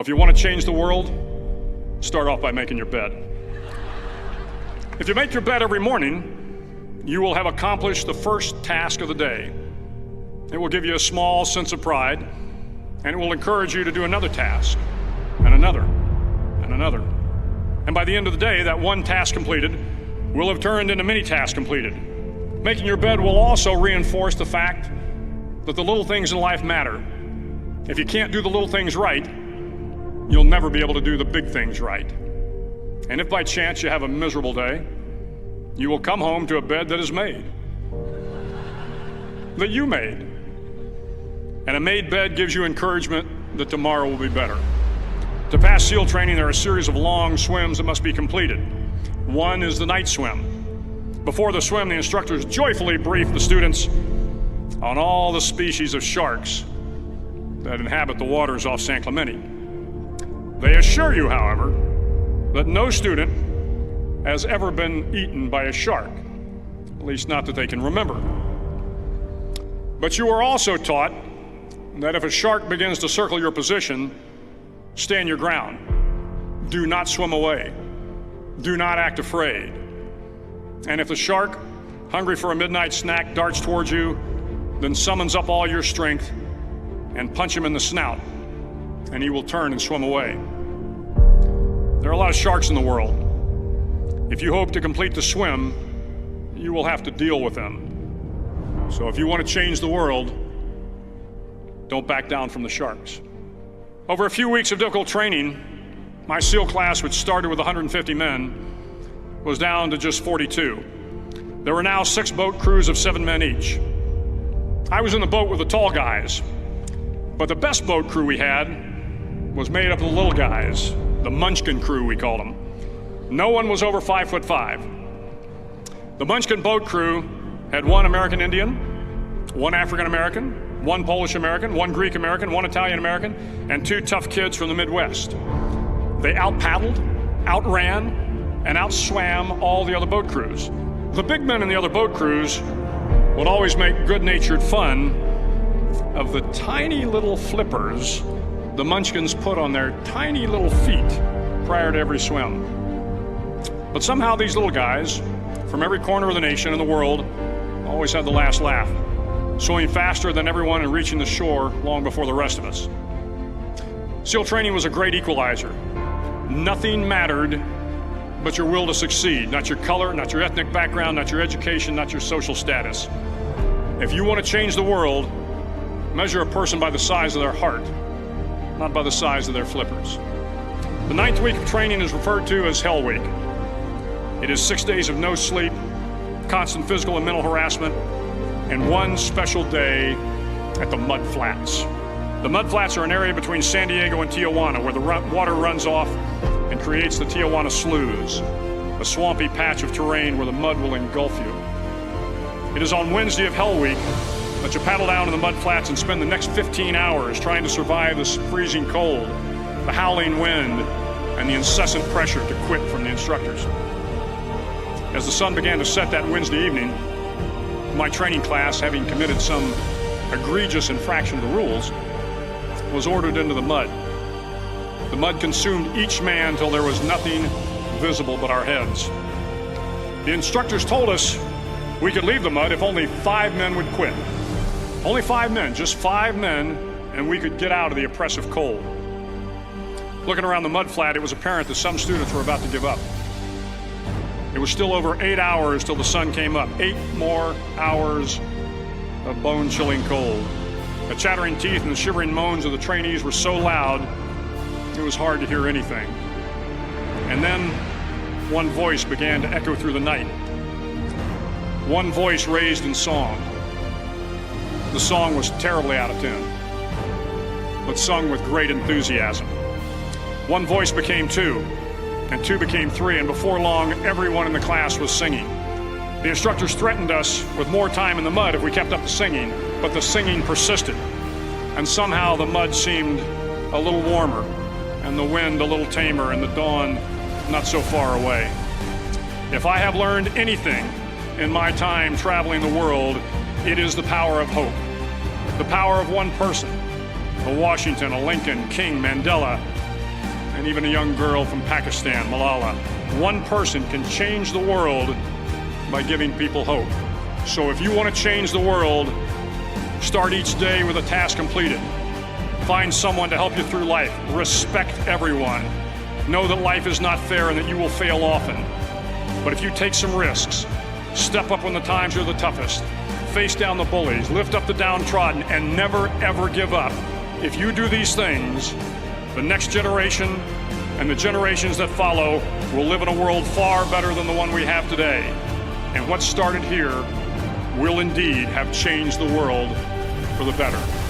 If you want to change the world, start off by making your bed. If you make your bed every morning, you will have accomplished the first task of the day. It will give you a small sense of pride, and it will encourage you to do another task, and another, and another. And by the end of the day, that one task completed will have turned into many tasks completed. Making your bed will also reinforce the fact that the little things in life matter. If you can't do the little things right, you'll never be able to do the big things right. And if by chance you have a miserable day, you will come home to a bed that is made, that you made. And a made bed gives you encouragement that tomorrow will be better. To pass SEAL training, there are a series of long swims that must be completed. One is the night swim. Before the swim, the instructors joyfully brief the students on all the species of sharks that inhabit the waters off San Clemente. They assure you, however, that no student has ever been eaten by a shark, at least not that they can remember. But you are also taught that if a shark begins to circle your position, stand your ground. Do not swim away. Do not act afraid. And if the shark, hungry for a midnight snack, darts towards you, then summons up all your strength and punch him in the snout, and he will turn and swim away. There are a lot of sharks in the world. If you hope to complete the swim, you will have to deal with them. So if you want to change the world, don't back down from the sharks. Over a few weeks of difficult training, my SEAL class, which started with 150 men, was down to just 42. There were now 6 boat crews of 7 men each. I was in the boat with the tall guys, but the best boat crew we had was made up of the little guys, the Munchkin crew, we called them. No one was over 5'5". The Munchkin boat crew had 1 American Indian, 1 African American, 1 Polish American, 1 Greek American, 1 Italian American, and 2 tough kids from the Midwest. They out-paddled, outran, and outswam all the other boat crews. The big men in the other boat crews would always make good-natured fun of the tiny little flippers the Munchkins put on their tiny little feet prior to every swim. But somehow these little guys from every corner of the nation and the world always had the last laugh, swimming faster than everyone and reaching the shore long before the rest of us. SEAL training was a great equalizer. Nothing mattered but your will to succeed, not your color, not your ethnic background, not your education, not your social status. If you want to change the world, measure a person by the size of their heart, not by the size of their flippers. The 9th week of training is referred to as Hell Week. It is 6 days of no sleep, constant physical and mental harassment, and 1 special day at the Mud Flats. The Mud Flats are an area between San Diego and Tijuana where the water runs off and creates the Tijuana Sloughs, a swampy patch of terrain where the mud will engulf you. It is on Wednesday of Hell Week that you paddle down to the Mud Flats and spend the next 15 hours trying to survive this freezing cold, the howling wind, and the incessant pressure to quit from the instructors. As the sun began to set that Wednesday evening, my training class, having committed some egregious infraction of the rules, was ordered into the mud. The mud consumed each man till there was nothing visible but our heads. The instructors told us we could leave the mud if only 5 men would quit. Only 5 men, just 5 men, and we could get out of the oppressive cold. Looking around the mud flat, it was apparent that some students were about to give up. It was still over 8 hours till the sun came up. 8 more hours of bone-chilling cold. The chattering teeth and the shivering moans of the trainees were so loud, it was hard to hear anything. And then one voice began to echo through the night. One voice raised in song. The song was terribly out of tune, but sung with great enthusiasm. One voice became 2, and 2 became 3, and before long, everyone in the class was singing. The instructors threatened us with more time in the mud if we kept up the singing, but the singing persisted, and somehow the mud seemed a little warmer, and the wind a little tamer, and the dawn not so far away. If I have learned anything in my time traveling the world, it is the power of hope. The power of one person, a Washington, a Lincoln, King, Mandela, and even a young girl from Pakistan, Malala. One person can change the world by giving people hope. So if you want to change the world, start each day with a task completed. Find someone to help you through life. Respect everyone. Know that life is not fair and that you will fail often. But if you take some risks, step up when the times are the toughest, face down the bullies, lift up the downtrodden, and never ever give up. If you do these things, the next generation and the generations that follow will live in a world far better than the one we have today. And what started here will indeed have changed the world for the better.